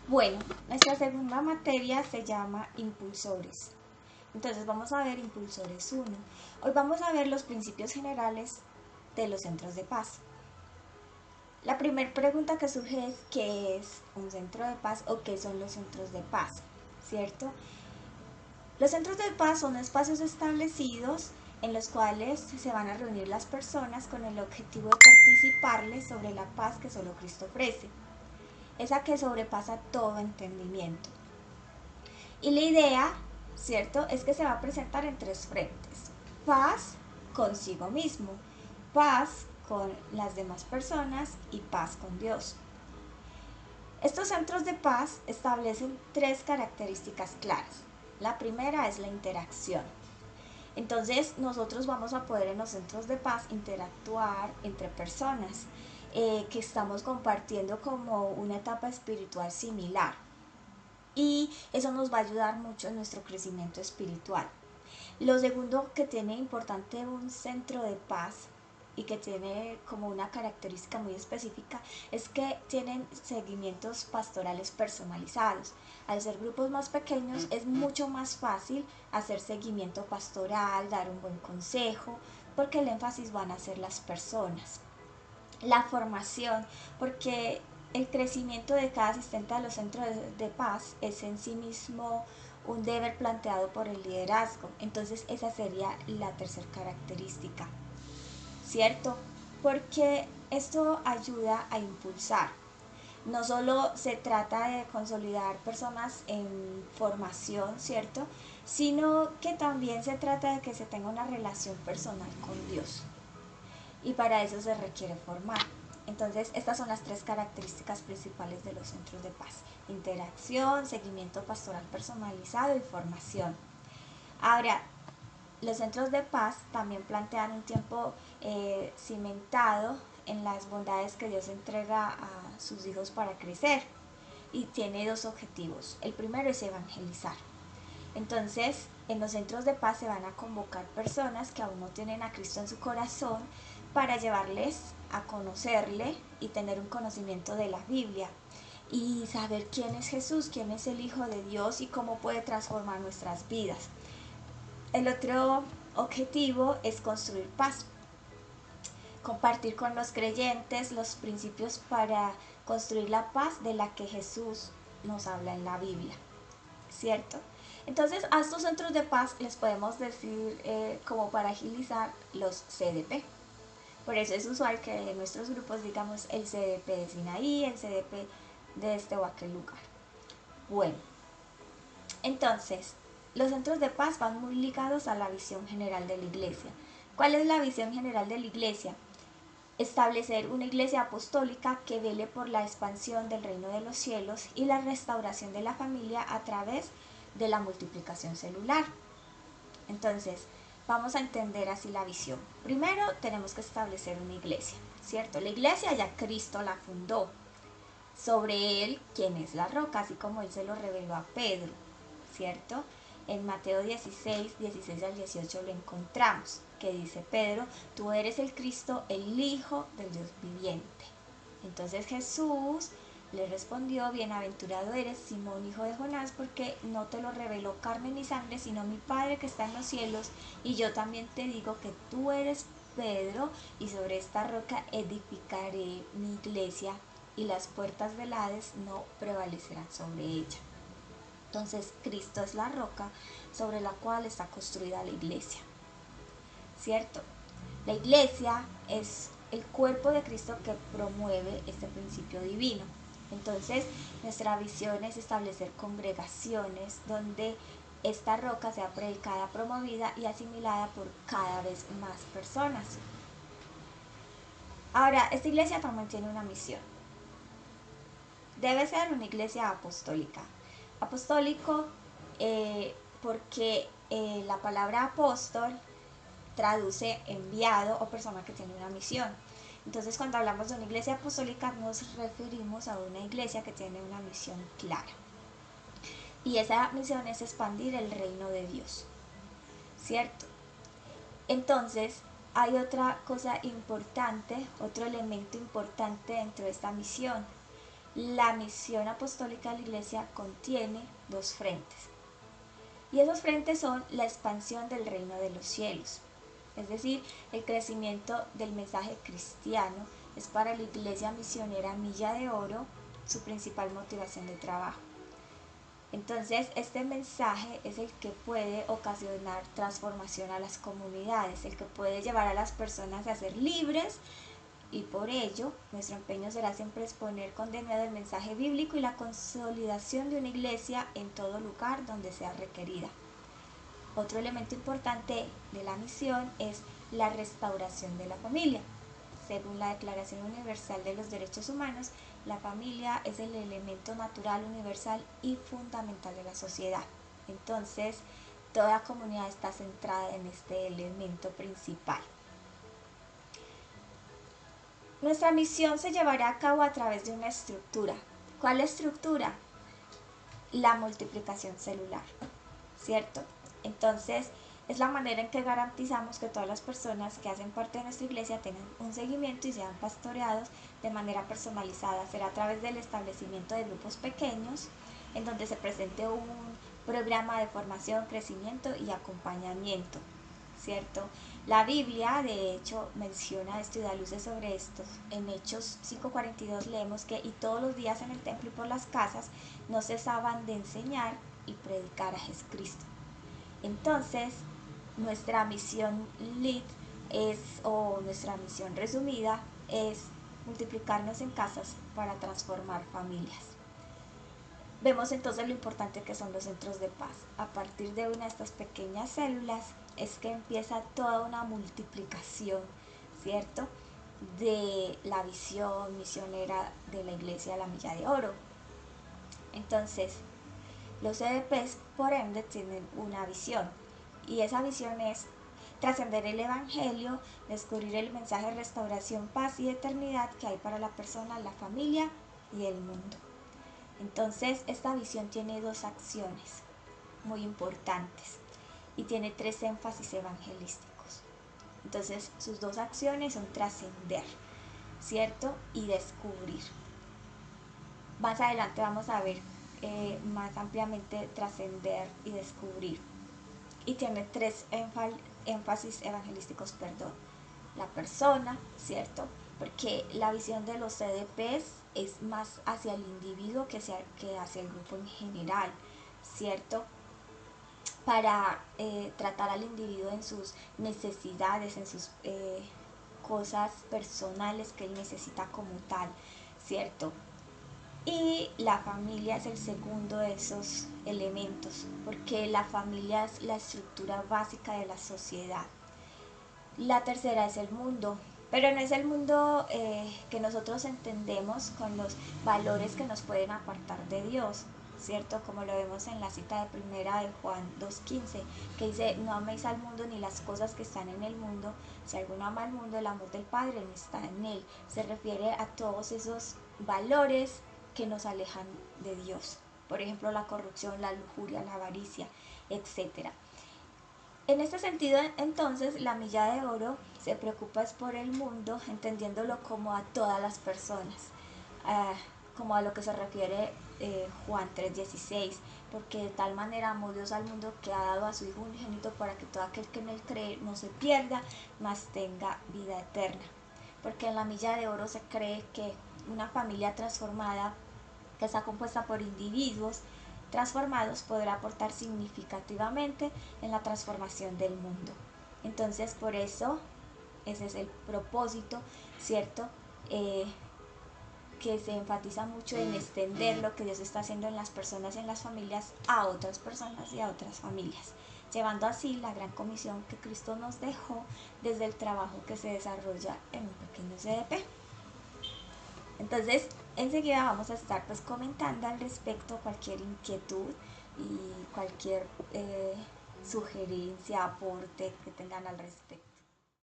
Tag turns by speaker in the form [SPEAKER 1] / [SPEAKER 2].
[SPEAKER 1] Bueno, nuestra segunda materia se llama impulsores. Entonces vamos a ver impulsores 1. Hoy vamos a ver los principios generales de los centros de paz. La primera pregunta que surge es ¿qué es un centro de paz o qué son los centros de paz? ¿Cierto? Los centros de paz son espacios establecidos en los cuales se van a reunir las personas con el objetivo de participarles sobre la paz que solo Cristo ofrece, esa que sobrepasa todo entendimiento. Y la idea, ¿cierto?, es que se va a presentar en tres frentes. Paz consigo mismo, paz con las demás personas y paz con Dios. Estos centros de paz establecen tres características claras. La primera es la interacción. Entonces nosotros vamos a poder en los centros de paz interactuar entre personas que estamos compartiendo como una etapa espiritual similar. Y eso nos va a ayudar mucho en nuestro crecimiento espiritual. Lo segundo que tiene importante un centro de paz y que tiene como una característica muy específica es que tienen seguimientos pastorales personalizados. Al ser grupos más pequeños es mucho más fácil hacer seguimiento pastoral, dar un buen consejo, porque el énfasis van a ser las personas. La formación, porque el crecimiento de cada asistente a los centros de paz es en sí mismo un deber planteado por el liderazgo. Entonces esa sería la tercera característica, ¿cierto? Porque esto ayuda a impulsar. No solo se trata de consolidar personas en formación, ¿cierto? Sino que también se trata de que se tenga una relación personal con Dios. Y para eso se requiere formar. Entonces, estas son las tres características principales de los centros de paz: interacción, seguimiento pastoral personalizado y formación. Ahora, los centros de paz también plantean un tiempo cimentado en las bondades que Dios entrega a sus hijos para crecer, y tiene dos objetivos. El primero es evangelizar. Entonces, en los centros de paz se van a convocar personas que aún no tienen a Cristo en su corazón para llevarles a conocerle y tener un conocimiento de la Biblia y saber quién es Jesús, quién es el Hijo de Dios y cómo puede transformar nuestras vidas. El otro objetivo es construir paz, compartir con los creyentes los principios para construir la paz de la que Jesús nos habla en la Biblia, ¿cierto? Entonces a estos centros de paz les podemos decir como para agilizar los CDP. Por eso es usual que en nuestros grupos digamos el CDP de Sinaí, el CDP de este o aquel lugar. Bueno, entonces los centros de paz van muy ligados a la visión general de la iglesia. ¿Cuál es la visión general de la iglesia? Establecer una iglesia apostólica que vele por la expansión del reino de los cielos y la restauración de la familia a través de la multiplicación celular. Entonces, vamos a entender así la visión. Primero tenemos que establecer una iglesia, ¿cierto? La iglesia ya Cristo la fundó. Sobre él, quien es la roca, así como él se lo reveló a Pedro, ¿cierto? En Mateo 16, 16 al 18 lo encontramos, que dice Pedro: tú eres el Cristo, el Hijo del Dios viviente. Entonces Jesús le respondió: bienaventurado eres, Simón, hijo de Jonás, porque no te lo reveló carne ni sangre, sino mi Padre que está en los cielos. Y yo también te digo que tú eres Pedro, y sobre esta roca edificaré mi iglesia, y las puertas del Hades no prevalecerán sobre ella. Entonces Cristo es la roca sobre la cual está construida la iglesia, ¿cierto? La iglesia es el cuerpo de Cristo que promueve este principio divino. Entonces, nuestra visión es establecer congregaciones donde esta roca sea predicada, promovida y asimilada por cada vez más personas. Ahora, esta iglesia también tiene una misión. Debe ser una iglesia apostólica. Apostólico porque la palabra apóstol traduce enviado o persona que tiene una misión. Entonces, cuando hablamos de una iglesia apostólica nos referimos a una iglesia que tiene una misión clara. Y esa misión es expandir el reino de Dios, ¿cierto? Entonces, hay otra cosa importante, otro elemento importante dentro de esta misión, la misión apostólica de la Iglesia contiene dos frentes. Y esos frentes son la expansión del reino de los cielos. Es decir, el crecimiento del mensaje cristiano es para la Iglesia Misionera Milla de Oro su principal motivación de trabajo. Entonces, este mensaje es el que puede ocasionar transformación a las comunidades, el que puede llevar a las personas a ser libres, y por ello nuestro empeño será siempre exponer con denuedo el mensaje bíblico y la consolidación de una iglesia en todo lugar donde sea requerida. Otro elemento importante de la misión es la restauración de la familia. Según la Declaración Universal de los Derechos Humanos, la familia es el elemento natural, universal y fundamental de la sociedad. Entonces, toda comunidad está centrada en este elemento principal. Nuestra misión se llevará a cabo a través de una estructura. ¿Cuál estructura? La multiplicación celular, ¿cierto? Entonces, es la manera en que garantizamos que todas las personas que hacen parte de nuestra iglesia tengan un seguimiento y sean pastoreados de manera personalizada. Será a través del establecimiento de grupos pequeños, en donde se presente un programa de formación, crecimiento y acompañamiento, ¿cierto? La Biblia, de hecho, menciona esto y da luces sobre esto. En Hechos 5:42 leemos que y todos los días en el templo y por las casas no cesaban de enseñar y predicar a Jesucristo. Entonces, nuestra misión lead o nuestra misión resumida es multiplicarnos en casas para transformar familias. Vemos entonces lo importante que son los centros de paz. A partir de una de estas pequeñas células es que empieza toda una multiplicación, ¿cierto?, de la visión misionera de la Iglesia de la Milla de Oro. Entonces, los CDPs, por ende, tienen una visión, y esa visión es trascender el Evangelio, descubrir el mensaje de restauración, paz y eternidad que hay para la persona, la familia y el mundo. Entonces, esta visión tiene dos acciones muy importantes y tiene tres énfasis evangelísticos. Entonces, sus dos acciones son trascender, ¿cierto?, y descubrir. Más adelante vamos a ver más ampliamente trascender y descubrir. Y tiene tres énfasis evangelísticos, la persona, ¿cierto?, porque la visión de los CDPs es más hacia el individuo que hacia el grupo en general, ¿cierto?, para tratar al individuo en sus necesidades, en sus cosas personales que él necesita como tal, ¿cierto? Y la familia es el segundo de esos elementos, porque la familia es la estructura básica de la sociedad. La tercera es el mundo, pero no es el mundo que nosotros entendemos con los valores que nos pueden apartar de Dios, ¿cierto? Como lo vemos en la cita de primera de Juan 2:15, que dice, no améis al mundo ni las cosas que están en el mundo. Si alguno ama al mundo, el amor del Padre no está en él. Se refiere a todos esos valores que nos alejan de Dios. Por ejemplo, la corrupción, la lujuria, la avaricia, etc. En este sentido, entonces, la Milla de Oro se preocupa por el mundo, entendiéndolo como a todas las personas, como a lo que se refiere Juan 3:16, porque de tal manera amó Dios al mundo que ha dado a su Hijo unigénito para que todo aquel que en él cree no se pierda, mas tenga vida eterna. Porque en la Milla de Oro se cree que una familia transformada, que está compuesta por individuos transformados, podrá aportar significativamente en la transformación del mundo. Entonces, por eso, ese es el propósito, ¿cierto?, que se enfatiza mucho en extender lo que Dios está haciendo en las personas y en las familias a otras personas y a otras familias, llevando así la gran comisión que Cristo nos dejó desde el trabajo que se desarrolla en un pequeño CDP. Entonces, enseguida vamos a estar comentando al respecto cualquier inquietud y cualquier sugerencia, aporte que tengan al respecto.